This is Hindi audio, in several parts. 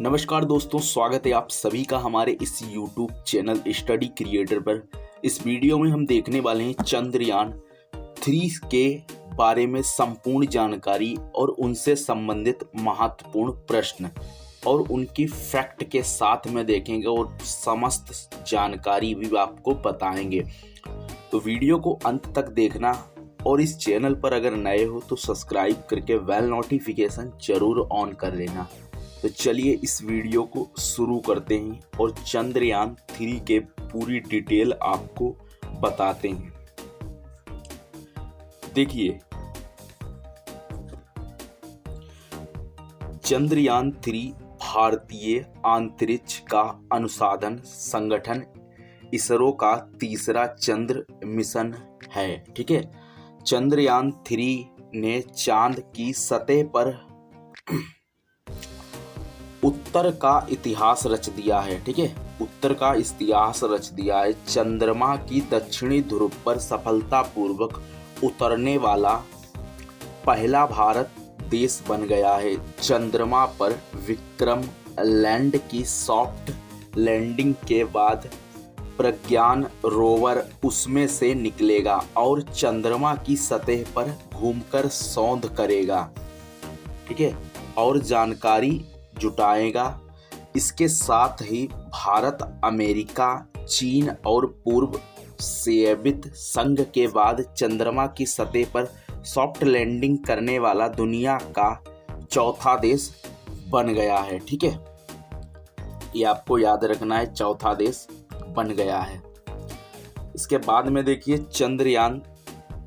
नमस्कार दोस्तों, स्वागत है आप सभी का हमारे इस YouTube चैनल स्टडी क्रिएटर पर। इस वीडियो में हम देखने वाले हैं चंद्रयान 3 के बारे में संपूर्ण जानकारी और उनसे संबंधित महत्वपूर्ण प्रश्न और उनकी फैक्ट के साथ में देखेंगे और समस्त जानकारी भी आपको बताएंगे। तो वीडियो को अंत तक देखना और इस चैनल पर अगर नए हो तो सब्सक्राइब करके बेल नोटिफिकेशन जरूर ऑन कर लेना। तो चलिए इस वीडियो को शुरू करते हैं और चंद्रयान 3 के पूरी डिटेल आपको बताते हैं। देखिए, चंद्रयान 3 भारतीय अंतरिक्ष का अनुसंधान संगठन इसरो का तीसरा चंद्र मिशन है। ठीक है, चंद्रयान 3 ने चांद की सतह पर उत्तर का इतिहास रच दिया है। ठीक है, उत्तर का इतिहास रच दिया है। चंद्रमा की दक्षिणी ध्रुव पर सफलतापूर्वक उतरने वाला पहला भारत देश बन गया है। चंद्रमा पर विक्रम लैंड की सॉफ्ट लैंडिंग के बाद प्रज्ञान रोवर उसमें से निकलेगा और चंद्रमा की सतह पर घूमकर शोध करेगा। ठीक है, और जानकारी जुटाएगा। इसके साथ ही भारत, अमेरिका, चीन और पूर्व सोवियत संघ के बाद चंद्रमा की सतह पर सॉफ्ट लैंडिंग करने वाला दुनिया का चौथा देश बन गया है। ठीक है, ये आपको याद रखना है, चौथा देश बन गया है। इसके बाद में देखिए, चंद्रयान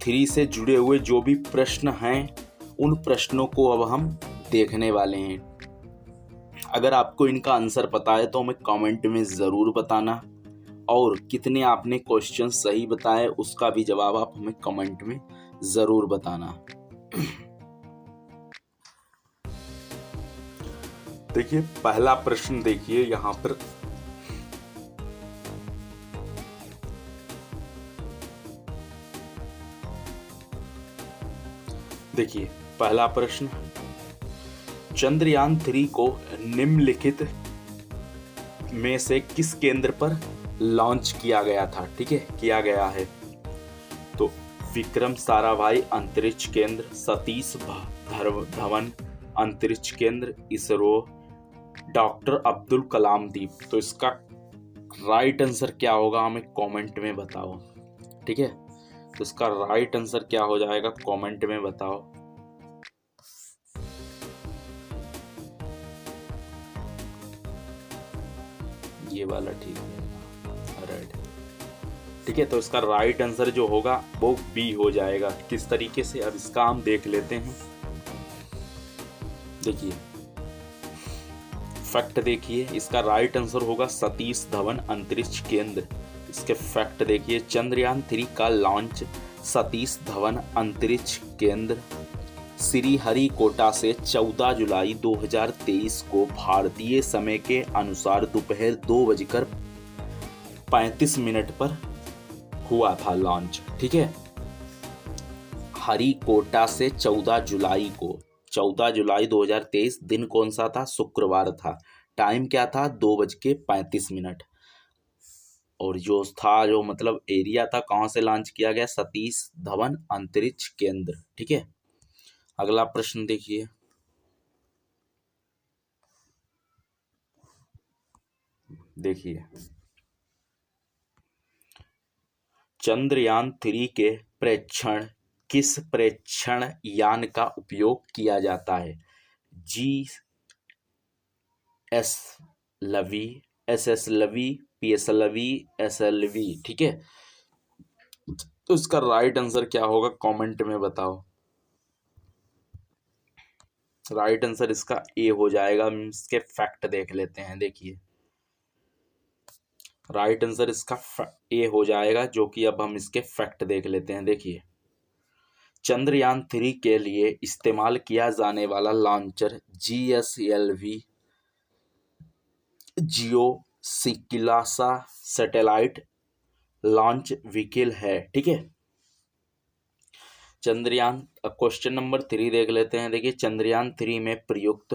3 से जुड़े हुए जो भी प्रश्न हैं उन प्रश्नों को अब हम देखने वाले हैं। अगर आपको इनका आंसर पता है तो हमें कमेंट में ज़रूर बताना, और कितने आपने क्वेश्चन सही बताए उसका भी जवाब आप हमें कमेंट में ज़रूर बताना। देखिए, पहला प्रश्न देखिए यहाँ पर। देखिए, पहला प्रश्न, चंद्रयान 3 को निम्नलिखित में से किस केंद्र पर लॉन्च किया गया था? ठीक है, किया गया है। तो विक्रम साराभाई अंतरिक्ष केंद्र, सतीश धवन अंतरिक्ष केंद्र, इसरो, डॉक्टर अब्दुल कलाम द्वीप। तो इसका राइट आंसर क्या होगा हमें कमेंट में बताओ। ठीक है, तो इसका राइट आंसर क्या हो जाएगा कमेंट में बताओ। ये वाला ठीक है, राइट। ठीक है, तो इसका राइट आंसर जो होगा वो बी हो जाएगा। किस तरीके से, अब इसका हम देख लेते हैं। देखिए, फैक्ट देखिए, इसका राइट आंसर होगा सतीश धवन अंतरिक्ष केंद्र। इसके फैक्ट देखिए, चंद्रयान 3 का लॉन्च सतीश धवन अंतरिक्ष केंद्र श्रीहरिकोटा से 14 जुलाई 2023 को भारतीय समय के अनुसार दोपहर 2:35 पर हुआ था लॉन्च। ठीक है, हरिकोटा से 14 जुलाई को, 14 जुलाई 2023, दिन कौन सा था? शुक्रवार था। टाइम क्या था? 2:35। और जो था, जो मतलब एरिया था, कहाँ से लॉन्च किया गया? सतीश धवन अंतरिक्ष केंद्र। ठीक है, अगला प्रश्न देखिए। देखिए, चंद्रयान 3 के प्रेक्षण किस प्रेक्षण यान का उपयोग किया जाता है? GSLV, SSLV, PSLV, SLV। ठीक है, तो इसका राइट आंसर क्या होगा कमेंट में बताओ। राइट आंसर इसका ए हो जाएगा। हम इसके फैक्ट देख लेते हैं। देखिए, राइट आंसर इसका ए हो जाएगा, जो कि अब हम इसके फैक्ट देख लेते हैं। देखिए, चंद्रयान 3 के लिए इस्तेमाल किया जाने वाला launcher GSLV geosynchronous satellite launch vehicle है। ठीक है, चंद्रयान, क्वेश्चन नंबर 3 देख लेते हैं। देखिए, चंद्रयान 3 में प्रयुक्त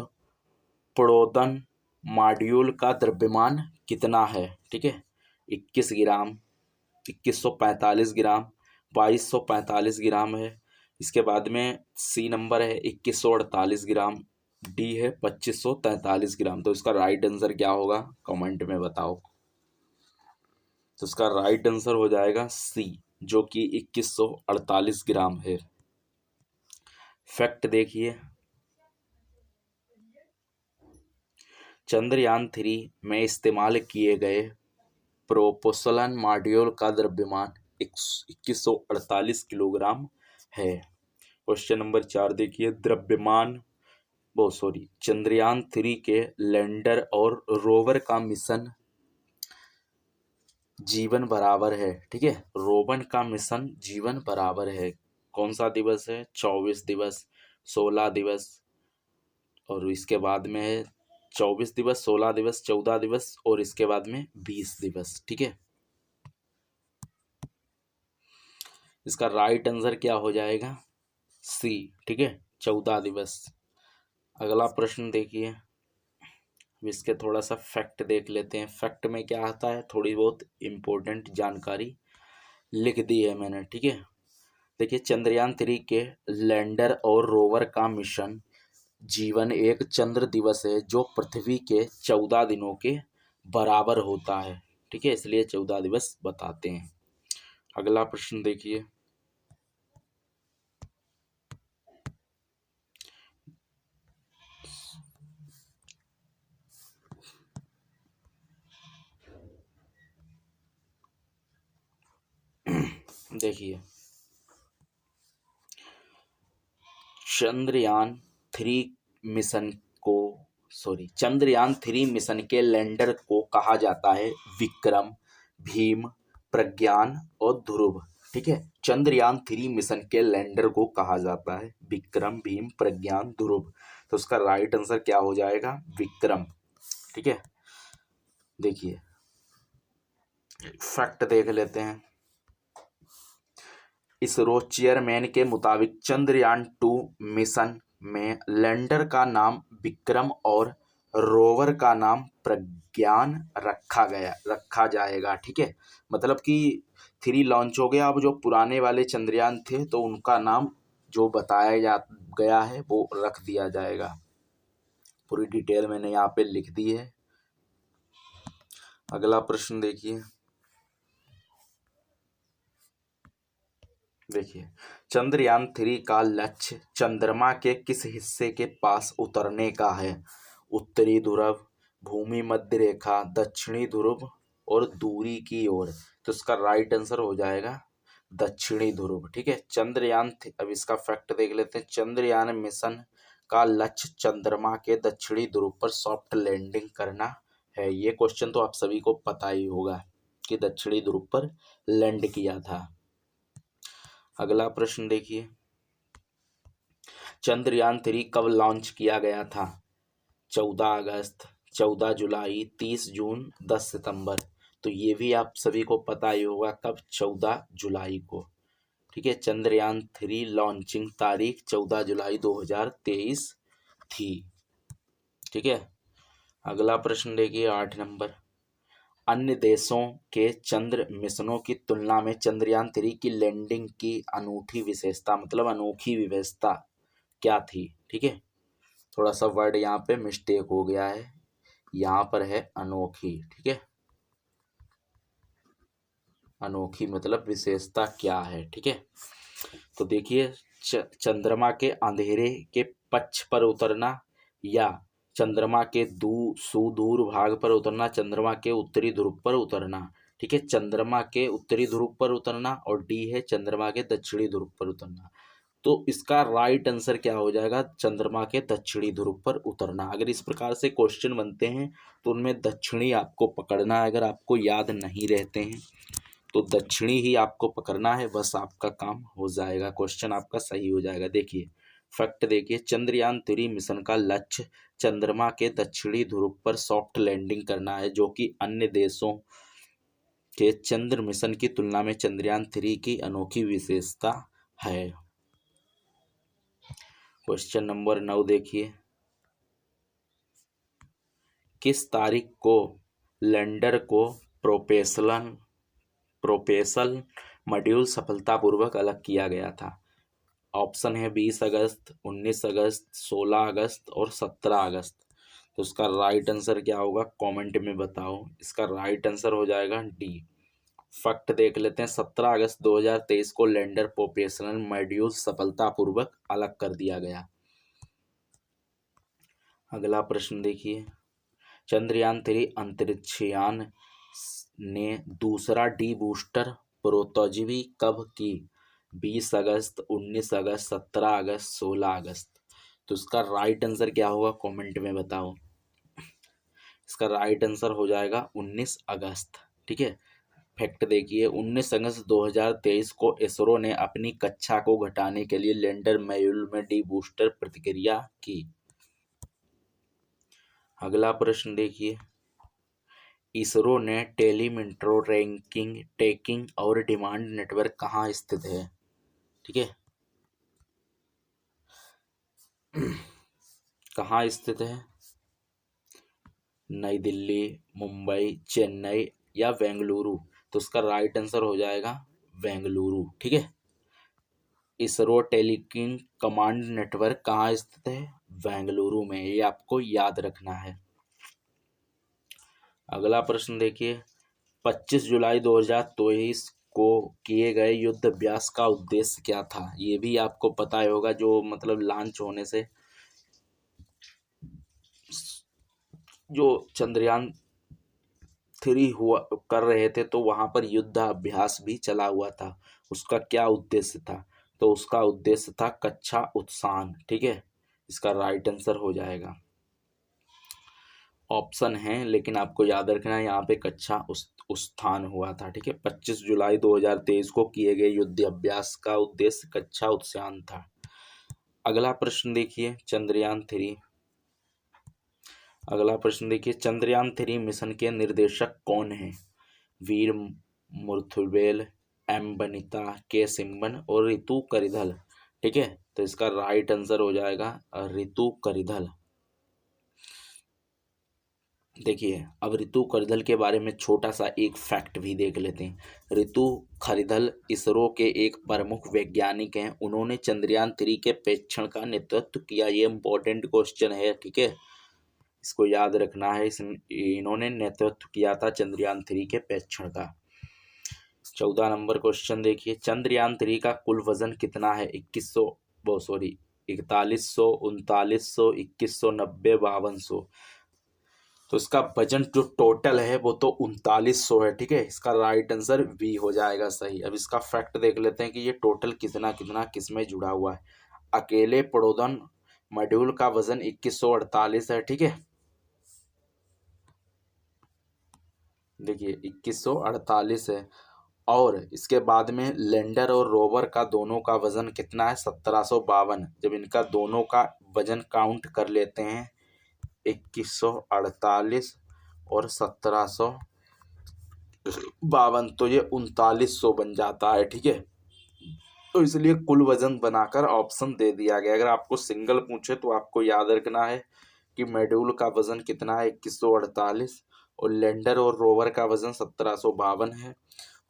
प्रोदन मॉड्यूल का द्रव्यमान कितना है, ठीक है, 21 ग्राम, 2145 ग्राम, 2245 ग्राम है। इसके बाद में सी नंबर है 2148 ग्राम, डी है 2543 ग्राम। तो इसका राइट आंसर क्या होगा, कमेंट में बताओ। तो इसका राइट आंसर हो जाएगा सी, जो कि 2148 ग्राम है। फैक्ट देखिए, चंद्रयान 3 में इस्तेमाल किए गए प्रोपोसलन मॉड्यूल का द्रव्यमान 2148 किलोग्राम है। क्वेश्चन नंबर 4 देखिए, चंद्रयान 3 के लैंडर और रोवर का मिशन जीवन बराबर है, ठीक है, रोवन का मिशन जीवन बराबर है। कौन सा दिवस है, 24 दिवस, 16 दिवस, और इसके बाद में है 24 दिवस, 16 दिवस, 14 दिवस, और इसके बाद में 20 दिवस, ठीक है। इसका राइट आंसर क्या हो जाएगा, सी, ठीक है, 14 दिवस। अगला प्रश्न देखिए, इसके थोड़ा सा फैक्ट देख लेते हैं। फैक्ट में क्या आता है, थोड़ी बहुत इम्पोर्टेंट जानकारी लिख दी है मैंने, ठीक है। देखिए, चंद्रयान 3 के लैंडर और रोवर का मिशन जीवन एक चंद्र दिवस है जो पृथ्वी के 14 दिनों के बराबर होता है, ठीक है, इसलिए 14 दिवस बताते हैं। अगला प्रश्न देखिए, देखिए, चंद्रयान 3 मिशन को चंद्रयान 3 मिशन के लैंडर को कहा जाता है विक्रम, भीम, प्रज्ञान और ध्रुव, ठीक है। चंद्रयान 3 मिशन के लैंडर को कहा जाता है विक्रम, भीम, प्रज्ञान, ध्रुव। तो उसका राइट आंसर क्या हो जाएगा, विक्रम, ठीक है। देखिए, फैक्ट देख लेते हैं। इसरो चेयरमैन के मुताबिक चंद्रयान 2 मिशन में लैंडर का नाम विक्रम और रोवर का नाम प्रज्ञान रखा जाएगा, ठीक है। मतलब कि 3 लॉन्च हो गया, अब जो पुराने वाले चंद्रयान थे तो उनका नाम जो बताया गया है वो रख दिया जाएगा। पूरी डिटेल मैंने यहाँ पे लिख दी है। अगला प्रश्न देखिए, चंद्रयान 3 का लक्ष्य चंद्रमा के किस हिस्से के पास उतरने का है, उत्तरी ध्रुव, भूमि मध्य रेखा, दक्षिणी ध्रुव और दूरी की ओर। तो इसका राइट आंसर हो जाएगा दक्षिणी ध्रुव, ठीक है। अब इसका फैक्ट देख लेते हैं। चंद्रयान मिशन का लक्ष्य चंद्रमा के दक्षिणी ध्रुव पर सॉफ्ट लैंडिंग करना है। ये क्वेश्चन तो आप सभी को पता ही होगा कि दक्षिणी ध्रुव पर लैंड किया था। अगला प्रश्न देखिए, चंद्रयान 3 कब लॉन्च किया गया था, 14 अगस्त, 14 जुलाई, 30 जून, 10 सितंबर। तो ये भी आप सभी को पता ही होगा कब, 14 जुलाई को, ठीक है। चंद्रयान 3 लॉन्चिंग तारीख 14 जुलाई 2023 थी, ठीक है। अगला प्रश्न देखिए, 8 नंबर, अन्य देशों के चंद्र मिशनों की तुलना में चंद्रयान 3 की लैंडिंग की अनूठी विशेषता, मतलब अनोखी विशेषता क्या थी, ठीक है। थोड़ा सा वर्ड यहाँ पे मिस्टेक हो गया है, यहाँ पर है अनोखी, ठीक है। अनोखी मतलब विशेषता क्या है, ठीक है। तो देखिए, चंद्रमा के अंधेरे के पक्ष पर उतरना या चंद्रमा के सुदूर भाग पर उतरना, चंद्रमा के उत्तरी ध्रुव पर उतरना, ठीक है। चंद्रमा के उत्तरी ध्रुव पर उतरना, और डी है चंद्रमा के दक्षिणी ध्रुव पर उतरना। तो इसका राइट आंसर क्या हो जाएगा, चंद्रमा के दक्षिणी ध्रुव पर उतरना। अगर इस प्रकार से क्वेश्चन बनते हैं तो उनमें दक्षिणी आपको पकड़ना है। अगर आपको याद नहीं रहते हैं तो दक्षिणी ही आपको पकड़ना है, बस आपका काम हो जाएगा, क्वेश्चन आपका सही हो जाएगा। देखिए, फैक्ट देखिए, चंद्रयान 3 मिशन का लक्ष्य चंद्रमा के दक्षिणी ध्रुव पर सॉफ्ट लैंडिंग करना है, जो कि अन्य देशों के चंद्र मिशन की तुलना में चंद्रयान 3 की अनोखी विशेषता है। क्वेश्चन नंबर 9 देखिए, किस तारीख को लैंडर को प्रोपेसल मॉड्यूल सफलतापूर्वक अलग किया गया था? ऑप्शन है 20 अगस्त, 19 अगस्त, 16 अगस्त और 17 अगस्त। तो इसका राइट आंसर क्या होगा, कमेंट में बताओ। इसका राइट आंसर हो जाएगा डी। फैक्ट देख लेते हैं। 17 अगस्त 2023 को लैंडर प्रोपेशनल मॉड्यूल सफलतापूर्वक अलग कर दिया गया। अगला प्रश्न देखिए, चंद्रयान-3 अंतरिक्षयान ने दूसरा डी बूस्टर प्रोतोजीवी कब की? 20 अगस्त, 19 अगस्त, 17 अगस्त, 16 अगस्त। तो इसका राइट आंसर क्या होगा, कमेंट में बताओ। इसका राइट आंसर हो जाएगा 19 अगस्त। ठीक है। फैक्ट देखिए, 19 अगस्त 2023 को इसरो ने अपनी कक्षा को घटाने के लिए लैंडर मॉड्यूल में डी बूस्टर प्रतिक्रिया की। अगला प्रश्न देखिए, इसरो ने टेलीमेट्रो रैंकिंग ट्रैकिंग और डिमांड नेटवर्क कहाँ स्थित है? ठीक है, कहाँ स्थित है? नई दिल्ली, मुंबई, चेन्नई या बेंगलुरु? तो इसका राइट आंसर हो जाएगा बेंगलुरु। ठीक है। इसरो टेलीकिंग कमांड नेटवर्क कहाँ स्थित है? बेंगलुरु में। ये आपको याद रखना है। अगला प्रश्न देखिए, 25 जुलाई 2023 को किए गए युद्ध अभ्यास का उद्देश्य क्या था? ये भी आपको पता ही होगा, जो मतलब लॉन्च होने से जो चंद्रयान 3 हुआ कर रहे थे, तो वहाँ पर युद्ध अभ्यास भी चला हुआ था। उसका क्या उद्देश्य था? तो उसका उद्देश्य था कक्षा उत्थान। ठीक है। इसका राइट आंसर हो जाएगा, ऑप्शन है लेकिन आपको याद रखना है, यहाँ पे कक्षा उत्थान हुआ था। ठीक है। 25 जुलाई 2023 को किए गए युद्ध अभ्यास का उद्देश्य कक्षा उत्थान था। अगला प्रश्न देखिए, चंद्रयान-3। अगला प्रश्न देखिए, चंद्रयान-3 मिशन के निर्देशक कौन हैं? वीर मुथुवेल, एम बनिता, के सिम्बन और रितु करिधल। ठीक है। तो इसका राइट आंसर हो जाएगा रितु करिधल। देखिए, अब रितु करिधल के बारे में छोटा सा एक फैक्ट भी देख लेते हैं। रितु करिधल इसरो के एक प्रमुख वैज्ञानिक हैं। उन्होंने चंद्रयान-3 के परीक्षण का नेतृत्व किया। ये इम्पोर्टेंट क्वेश्चन है। ठीक है, इसको याद रखना है। इन्होंने नेतृत्व किया था चंद्रयान-3 के परीक्षण का। 14 नंबर क्वेश्चन देखिए, चंद्रयान-3 का कुल वजन कितना है? 4100, 3900, 2190, 5200। तो इसका वजन जो टोटल है वो तो 3900 है। ठीक है। इसका राइट आंसर बी हो जाएगा सही। अब इसका फैक्ट देख लेते हैं कि ये टोटल कितना कितना किस में जुड़ा हुआ है। अकेले प्रोदन मॉड्यूल का वजन 2148 है। ठीक है, देखिए 2148 है। और इसके बाद में लैंडर और रोवर का दोनों का वजन कितना है? 1752। जब इनका दोनों का वजन काउंट कर लेते हैं, 2148 और 1752, तो ये 3900 बन जाता है। ठीक है। तो इसलिए कुल वजन बनाकर ऑप्शन दे दिया गया। अगर आपको सिंगल पूछे तो आपको याद रखना है कि मॉड्यूल का वजन कितना है, 2148, और लैंडर और रोवर का वजन 1752 है,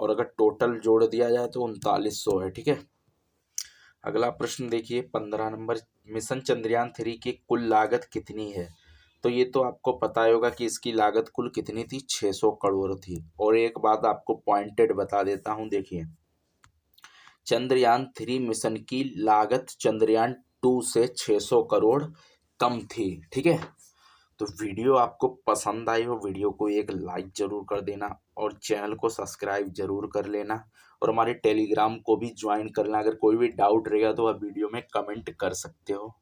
और अगर टोटल जोड़ दिया जाए तो 3900 है। ठीक है। अगला प्रश्न देखिए, 15 नंबर, मिशन चंद्रयान-3 की कुल लागत कितनी है? तो ये तो आपको पता ही होगा कि इसकी लागत कुल कितनी थी, 600 करोड़ थी। और एक बात आपको पॉइंटेड बता देता हूँ, देखिए चंद्रयान-3 मिशन की लागत चंद्रयान-2 से 600 करोड़ कम थी। ठीक है। तो वीडियो आपको पसंद आई हो, वीडियो को एक लाइक जरूर कर देना और चैनल को सब्सक्राइब जरूर कर लेना, और हमारे टेलीग्राम को भी ज्वाइन करना। अगर कोई भी डाउट रहेगा तो आप वीडियो में कमेंट कर सकते हो।